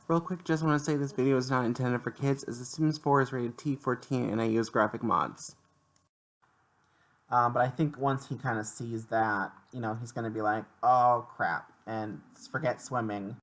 Real quick, just want to say this video is not intended for kids, as The Sims 4 is rated T14 and I use graphic mods. But I think once he kind of sees that, you know, he's going to be like, oh crap, and forget swimming.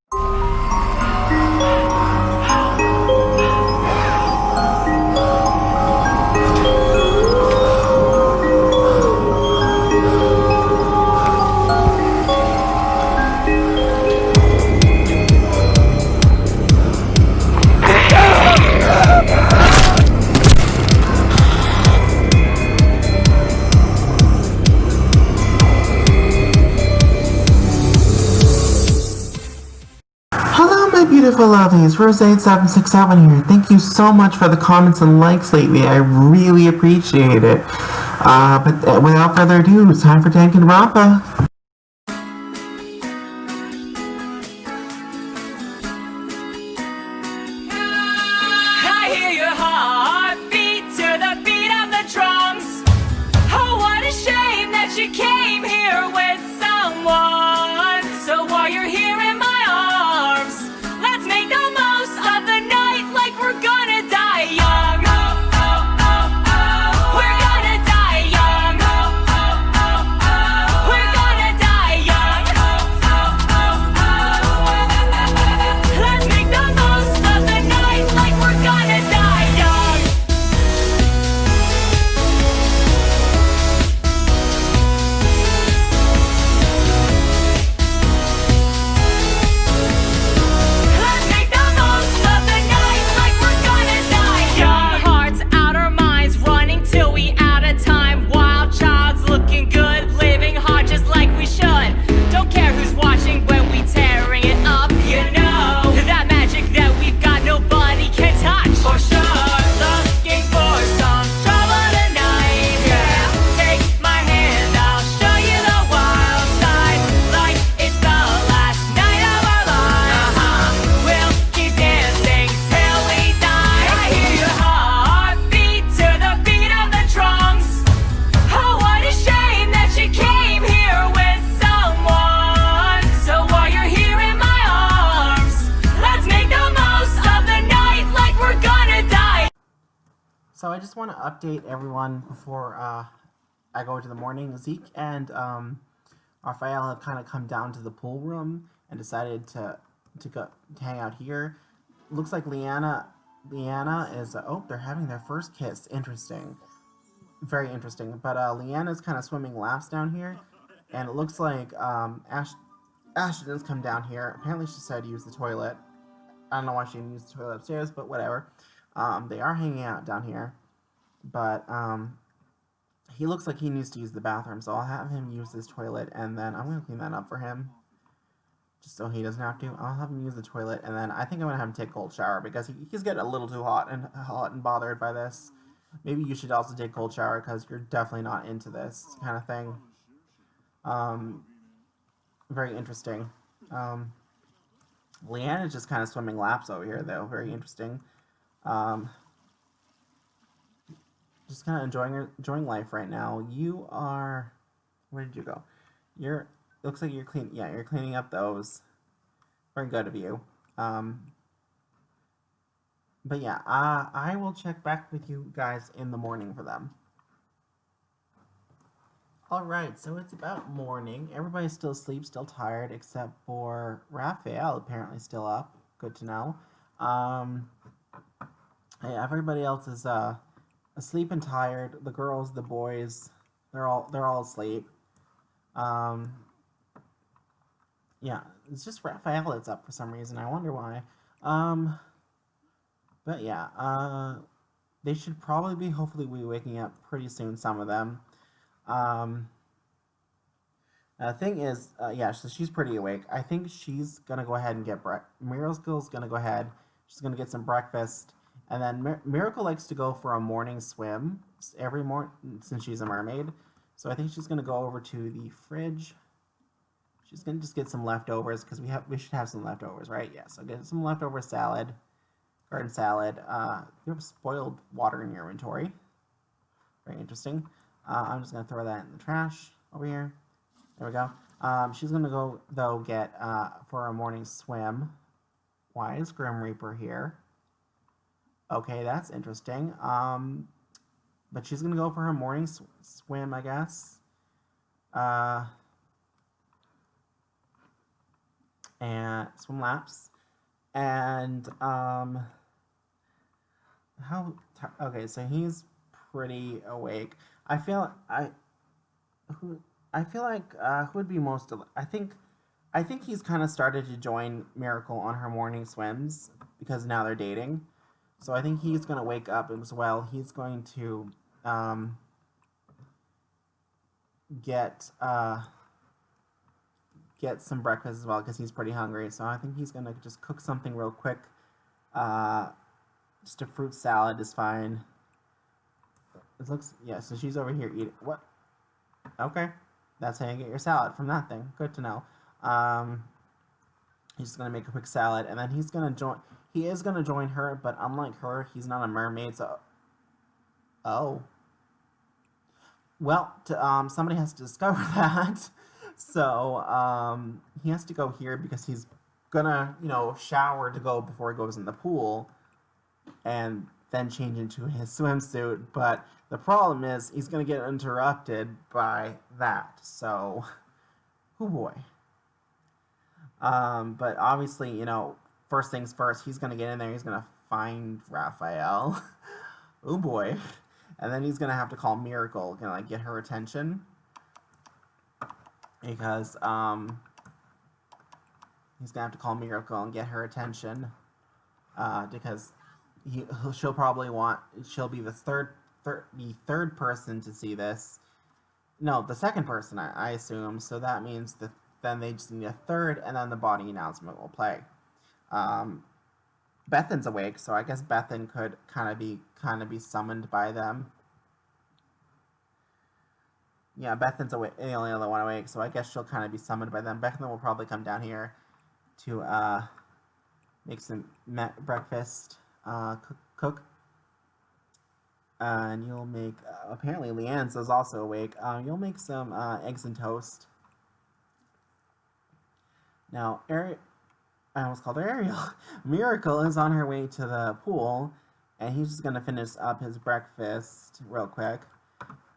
Hello my beautiful lovelies, Rose8767 here. Thank you so much for the comments and likes lately, I really appreciate it. But without further ado, it's time for Danganronpa. I hear your heartbeat to the beat of the drums. Oh, what a shame that you came here with someone. So while you're here in my arms, let's make the most of the night like we're gonna die young. We're gonna die young. We're gonna die young. Let's make the most of the night like we're gonna die young. Let's make the most of the night like we're gonna die young. Hearts out our minds, running till we out of time. Wild child's looking good, living hard just like we should. Don't care who's watching when we tearing it up. You know that magic that we've got nobody can touch. For sure, looking for some trouble tonight. Yeah, take my hand, I'll show you the wild side. Like it's the last night of our lives. We'll keep dancing till we die. I hear your heartbeat to the beat of the drums. Oh, what a shame that you came here with someone. So while you're here in my arms, let's make the most of the night like we're gonna die. So I just want to update everyone before I go into the morning. Zeke and Raphael have kind of come down to the pool room and decided to hang out here. Looks like Leanna is oh, they're having their first kiss. Interesting, very interesting. But Leanna's kind of swimming laps down here, and it looks like Ashton has come down here. Apparently, she said to use the toilet. I don't know why she didn't use the toilet upstairs, but whatever. They are hanging out down here, but he looks like he needs to use the bathroom, so I'll have him use this toilet, and then I'm going to clean that up for him, just so he doesn't have to. I'll have him use the toilet, and then I think I'm going to have him take a cold shower, because he's getting a little too hot and bothered by this. Maybe you should also take a cold shower, because you're definitely not into this kind of thing. Very interesting. Leanna's just kind of swimming laps over here, though. Very interesting. Just kind of enjoying life right now. You are... Where did you go? Looks like you're clean. Yeah, you're cleaning up those. Very good of you. But yeah, I will check back with you guys in the morning for them. Alright, so it's about morning. Everybody's still asleep, still tired, except for Raphael, apparently still up. Good to know. Yeah, everybody else is asleep and tired. The girls, the boys, they're all asleep. Yeah, it's just Raphael that's up for some reason. I wonder why. But yeah, they should probably be hopefully waking up pretty soon, some of them. The thing is, yeah, so she's pretty awake. I think she's gonna go ahead and get Miracle's gonna go ahead. She's gonna get some breakfast, and then Miracle likes to go for a morning swim every morning since she's a mermaid. So I think she's gonna go over to the fridge. She's gonna just get some leftovers because we should have some leftovers, right? Yeah. So get some leftover salad, garden salad. You have spoiled water in your inventory. Very interesting. I'm just gonna throw that in the trash over here. There we go. She's gonna go though get for a morning swim Why is Grim Reaper here? Okay, that's interesting. But she's gonna go for her morning swim, I guess. And swim laps. And okay, so he's pretty awake. I feel like who would be most I think he's kind of started to join Miracle on her morning swims because now they're dating. So I think he's going to wake up as well. He's going to get some breakfast as well because he's pretty hungry. So I think he's going to just cook something real quick. Just a fruit salad is fine. It looks, yeah, so she's over here eating. What? Okay. That's how you get your salad from that thing. Good to know. He's just going to make a quick salad, and then he's going to join. He is going to join her, but unlike her, he's not a mermaid, so... Oh. Well, somebody has to discover that. So, he has to go here because he's gonna, shower to go before he goes in the pool, and then change into his swimsuit, but the problem is he's gonna get interrupted by that, so, oh boy. But obviously, first things first, he's gonna get in there, he's gonna find Raphael. Oh boy. And then he's gonna have to call Miracle, get her attention. Because, he's gonna have to call Miracle and get her attention. Because she'll be the third person to see this. No, the second person, I assume. So that means that then they just need a third, and then the body announcement will play. Bethan's awake, so I guess Bethan could kind of be summoned by them. Yeah, Bethan's awake, the only other one awake, so I guess she'll kind of be summoned by them. Bethan will probably come down here to make some breakfast, cook. And you'll make, apparently Leanne's is also awake. You'll make some eggs and toast. Now, I almost called her Ariel. Miracle is on her way to the pool, and he's just going to finish up his breakfast real quick.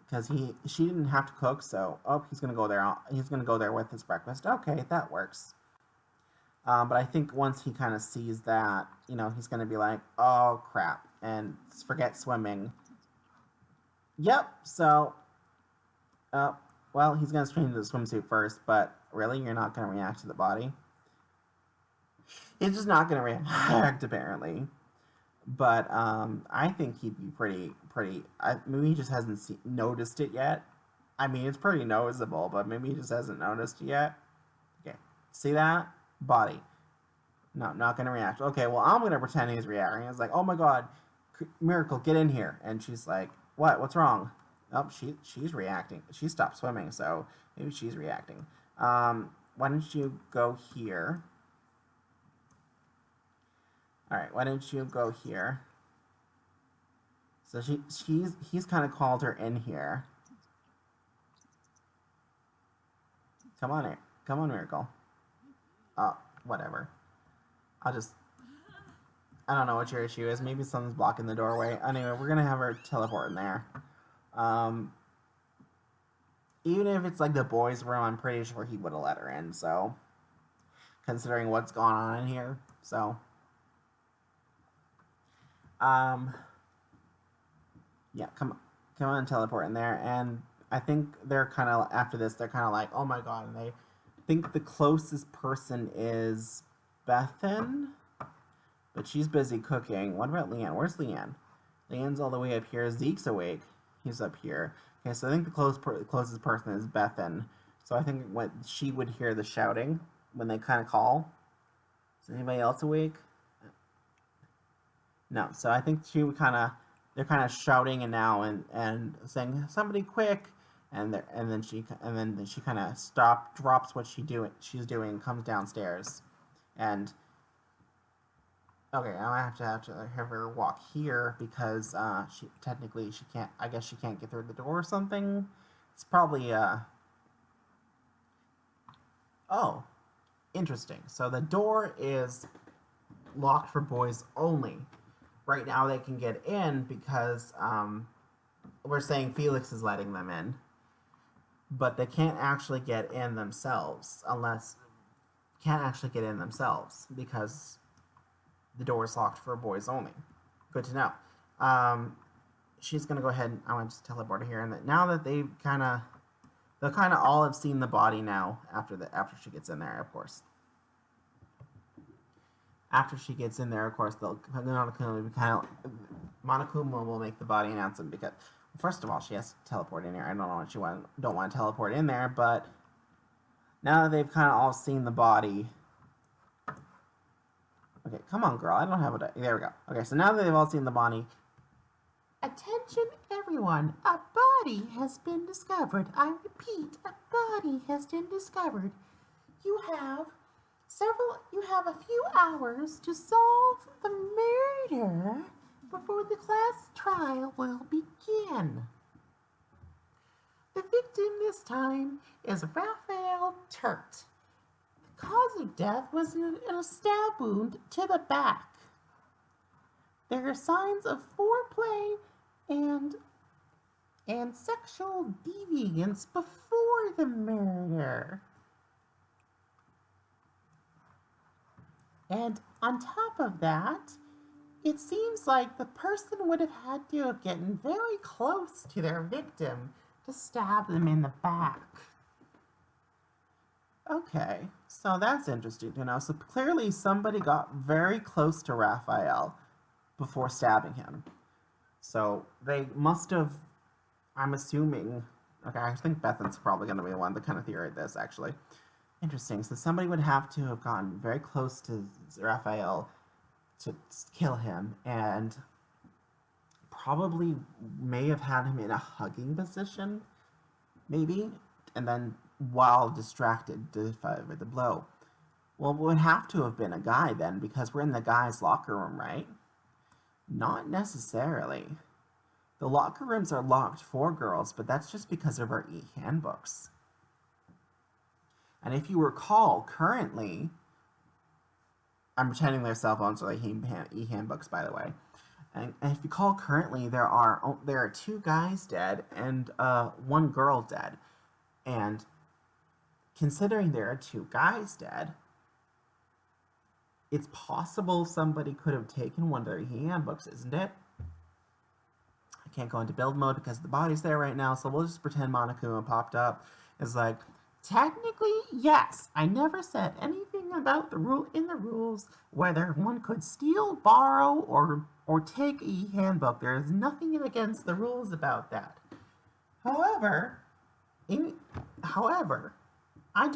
Because she didn't have to cook, so he's gonna go there. He's gonna go there with his breakfast. Okay, that works. But I think once he kind of sees that, he's gonna be like, oh crap, and forget swimming. Yep. So, well, he's gonna change into the swimsuit first. But really, you're not gonna react to the body. It's just not gonna react apparently. But I think he'd be pretty. Maybe he just hasn't noticed it yet. I mean, it's pretty noticeable, but maybe he just hasn't noticed it yet. Okay, see that? Body. No, not gonna react. Okay, well, I'm gonna pretend he's reacting. It's like, oh my god, Miracle, get in here. And she's like, what? What's wrong? Oh, she's reacting. She stopped swimming, so maybe she's reacting. Why don't you go here? Alright, why don't you go here? So he's kind of called her in here. Come on, Miracle. Whatever. I don't know what your issue is. Maybe something's blocking the doorway. Anyway, we're gonna have her teleport in there. Even if it's like the boys' room, I'm pretty sure he would have let her in, so. Considering what's going on in here, so. Yeah, come on, teleport in there, and I think they're kind of, after this, they're kind of like, oh my god, and they think the closest person is Bethan, but she's busy cooking. What about Leanne? Where's Leanne? Leanne's all the way up here. Zeke's awake. He's up here. Okay, so I think the closest person is Bethan, so I think what she would hear the shouting when they kind of call. Is anybody else awake? No, so I think she would they're kind of shouting and now and saying somebody quick, and then she kind of drops what she's doing, comes downstairs, and okay, I might have to have her walk here because she can't. I guess she can't get through the door or something. It's probably oh, interesting. So the door is locked for boys only. Right now they can get in because we're saying Felix is letting them in, but they can't actually get in themselves because the door is locked for boys only. Good to know. She's gonna go ahead and I want to just teleport her here, and now that they'll kind of all have seen the body now after she gets in there, of course. After she gets in there, of course, Monokuma will make the body announcement because, first of all, she has to teleport in here. I don't know what don't want to teleport in there, but now that they've kind of all seen the body. Okay, come on, girl. I don't have it. There we go. Okay, so now that they've all seen the body. Attention, everyone. A body has been discovered. I repeat, a body has been discovered. You have a few hours to solve the murder before the class trial will begin. The victim this time is Raphael Turt. The cause of death was a stab wound to the back. There are signs of foreplay and sexual deviance before the murder. And on top of that, it seems like the person would have had to have gotten very close to their victim to stab them in the back. Okay, so that's interesting to know. So clearly somebody got very close to Raphael before stabbing him. So they must have, I'm assuming, okay, I think Bethan's probably going to be the one to kind of theorize this, actually. Interesting. So somebody would have to have gone very close to Raphael to kill him, and probably may have had him in a hugging position, maybe, and then while distracted, deliver the blow. Well, it would have to have been a guy then, because we're in the guy's locker room, right? Not necessarily. The locker rooms are locked for girls, but that's just because of our e-handbooks. And if you recall, currently, I'm pretending they're cell phones or e-handbooks, by the way. And if you recall, currently there are 2 guys dead and 1 girl dead. And considering there are 2 guys dead, it's possible somebody could have taken one of their e-handbooks, isn't it? I can't go into build mode because the body's there right now, so we'll just pretend Monokuma popped up. It's like, technically, yes. I never said anything about the rule in the rules whether one could steal, borrow, or take a handbook. There is nothing against the rules about that. However, I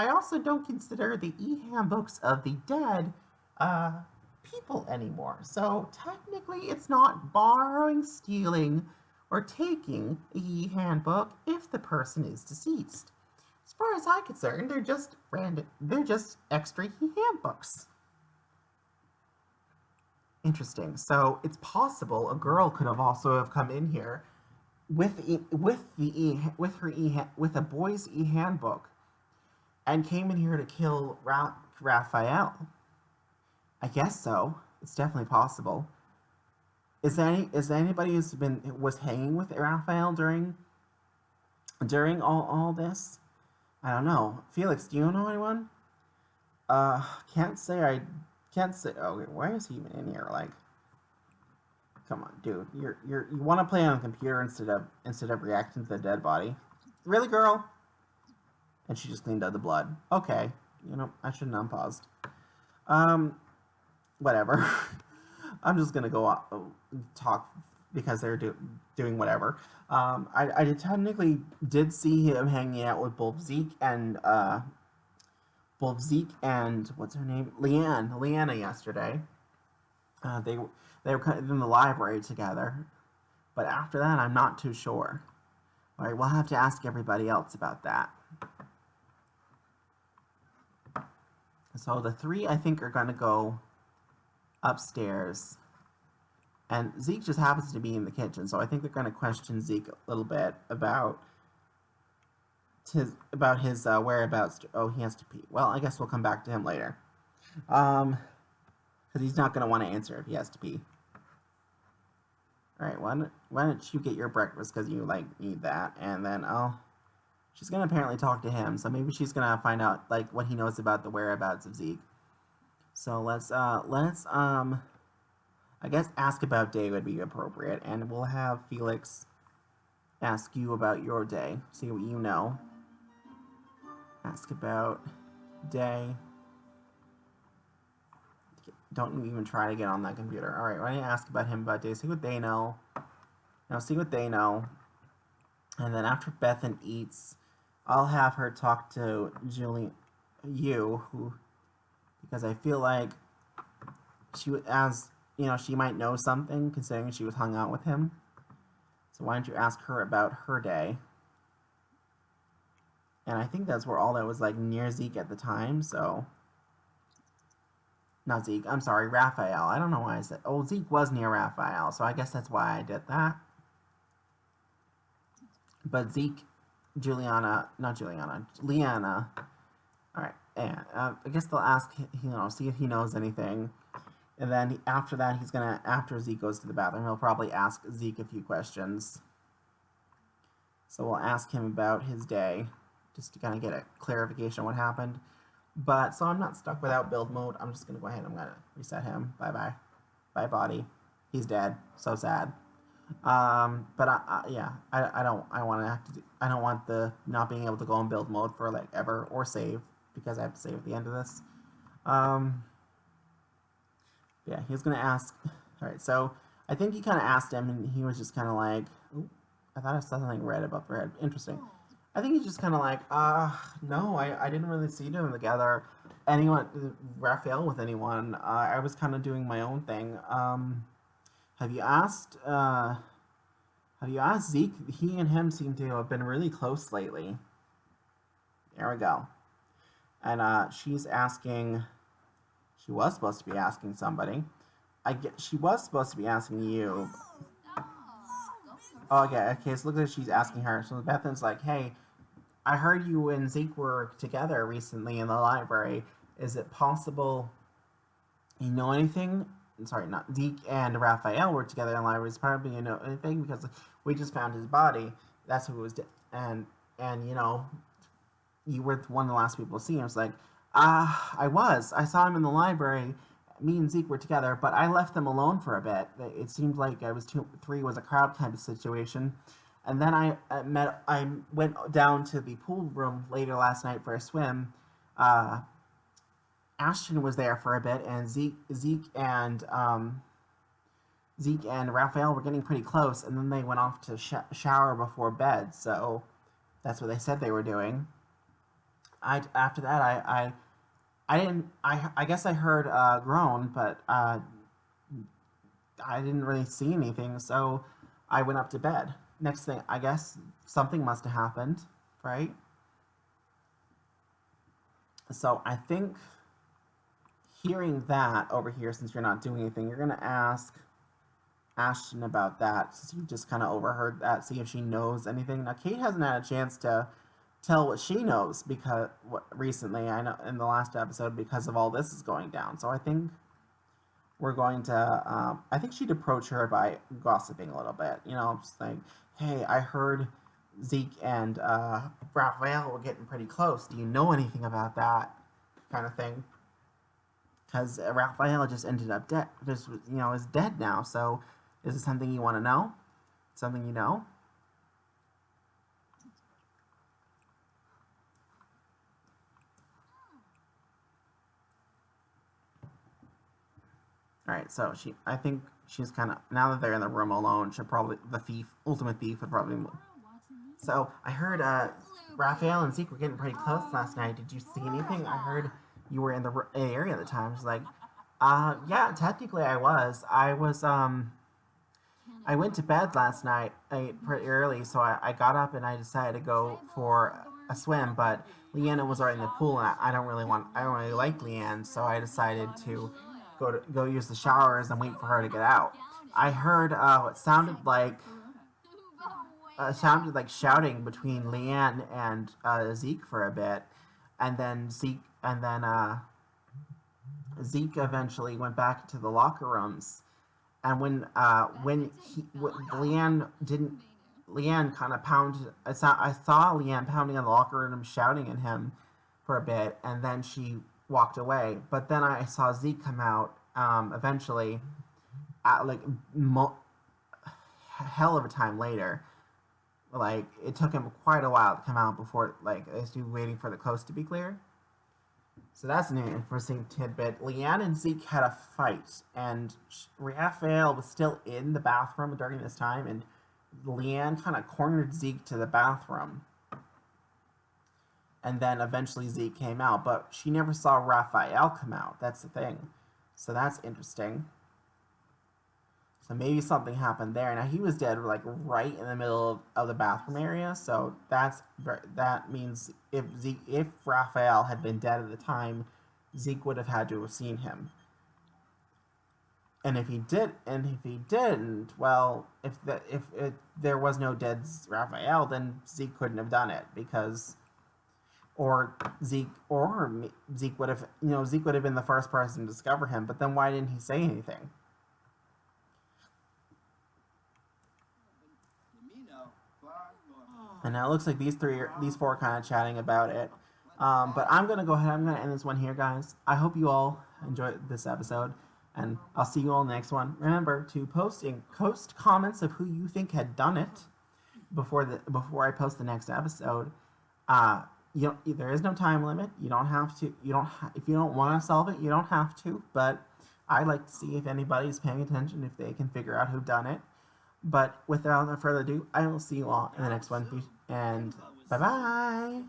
also don't consider the e-handbooks of the dead people anymore. So technically, it's not borrowing, stealing, or taking a e-handbook if the person is deceased. As far as I'm concerned, they're just random. They're just extra handbooks. Interesting. So it's possible a girl could have also have come in here with a boy's e-handbook and came in here to kill Raphael. I guess so. It's definitely possible. Is anybody was hanging with Raphael during all this? I don't know. Felix, do you know anyone? Can't say. Okay, why is he even in here? Like, come on, dude. You want to play on a computer instead of reacting to the dead body? Really, girl? And she just cleaned out the blood. Okay, I shouldn't unpaused. Whatever. I'm just gonna go talk because they're doing whatever. I technically did see him hanging out with both Zeke and what's her name, Leanna yesterday. They were kind of in the library together, but after that, I'm not too sure. All right, we'll have to ask everybody else about that. So the 3, I think, are gonna go upstairs. And Zeke just happens to be in the kitchen, so I think they're going to question Zeke a little bit about his whereabouts. Oh, he has to pee. Well, I guess we'll come back to him later. Because he's not going to want to answer if he has to pee. Alright, why don't you get your breakfast because you, like, need that. And then, she's going to apparently talk to him. So maybe she's going to find out, like, what he knows about the whereabouts of Zeke. So let's I guess ask about day would be appropriate. And we'll have Felix ask you about your day. See what you know. Ask about day. Don't even try to get on that computer. Alright, why don't you ask about him about day? See what they know. Now see what they know. And then after Bethan eats, I'll have her talk to because I feel like she might know something considering she was hung out with him. So why don't you ask her about her day? And I think that's where all that was, like, near Zeke at the time, so... Not Zeke, I'm sorry, Raphael. I don't know why I said... Oh, Zeke was near Raphael, so I guess that's why I did that. But Zeke, Leanna... Alright, and I guess they'll ask, see if he knows anything. And then after that, after Zeke goes to the bathroom, he'll probably ask Zeke a few questions. So we'll ask him about his day, just to kind of get a clarification on what happened. But, so I'm not stuck without build mode. I'm just going to go ahead and I'm going to reset him. Bye-bye. Bye, body. He's dead. So sad. But I don't want the not being able to go in build mode for, like, ever, or save, because I have to save at the end of this. Yeah, he's going to ask, alright, so I think he kind of asked him, and he was just kind of like, ooh, I thought I saw something red above her head. Interesting. I think he's just kind of like, no, I didn't really see them together. Raphael with anyone. I was kind of doing my own thing. Have you asked Zeke? He and him seem to have been really close lately. There we go. And she was supposed to be asking somebody. She was supposed to be asking you. Oh, okay, so it looks like she's asking her. So Bethan's like, hey, I heard you and Zeke were together recently in the library. Is it possible you know anything? Sorry, not Zeke and Raphael were together in the library. It's probably you know anything because we just found his body. That's who it was. And you were one of the last people to see him. It's like, I saw him in the library. Me and Zeke were together, but I left them alone for a bit. It seemed like three was a crowd kind of situation. And then I went down to the pool room later last night for a swim. Ashton was there for a bit, and Zeke and Raphael were getting pretty close, and then they went off to shower before bed. So that's what they said they were doing. After that, I guess I heard groan, but I didn't really see anything, so I went up to bed. Next thing, I guess something must have happened, right? So I think hearing that over here, since you're not doing anything, you're going to ask Ashton about that, since you just kind of overheard that, see if she knows anything. Now, Kate hasn't had a chance to tell what she knows recently, I know in the last episode, because of all this is going down. So I think we're going to, I think she'd approach her by gossiping a little bit, just like, hey, I heard Zeke and Raphael were getting pretty close. Do you know anything about that kind of thing? Because Raphael just ended up dead, is dead now. So is it something you want to know? Something you know? Alright, so I think she's kind of, now that they're in the room alone, ultimate thief would probably move. So, I heard Raphael and Zeke were getting pretty close last night. Did you see anything? I heard you were in the area at the time. She's like, yeah, technically I was. I went to bed last night pretty early, so I got up and I decided to go for a swim, but Leanna was already in the pool, and I don't really like Leanne, so I decided to go use the showers and wait for her to get out. I heard what sounded like shouting between Leanne and Zeke for a bit, and then Zeke eventually went back to the locker rooms, and when Leanne kind of pounded. I saw Leanne pounding on the locker room, shouting at him for a bit, and then she walked away. But then I saw Zeke come out eventually, at like hell of a time later. Like it took him quite a while to come out before like as you waiting for the coast to be clear. So that's an interesting tidbit. Leanne and Zeke had a fight, and Raphael was still in the bathroom during this time, and Leanne kind of cornered Zeke to the bathroom. And then eventually Zeke came out, but she never saw Raphael come out. That's the thing. So that's interesting. So maybe something happened there. Now he was dead like right in the middle of the bathroom area. So that means if Raphael had been dead at the time, Zeke would have had to have seen him. And if he didn't, well, if there was no dead Raphael, then Zeke couldn't have done it because, Zeke would have Zeke would have been the first person to discover him. But then why didn't he say anything? And now it looks like these four are kind of chatting about it. But I'm gonna go ahead. I'm gonna end this one here, guys. I hope you all enjoyed this episode, and I'll see you all in the next one. Remember to post comments of who you think had done it before I post the next episode. There is no time limit. You don't have to. If you don't want to solve it, you don't have to. But I'd like to see if anybody's paying attention, if they can figure out who done it. But without further ado, I will see you all in the next one. And bye-bye.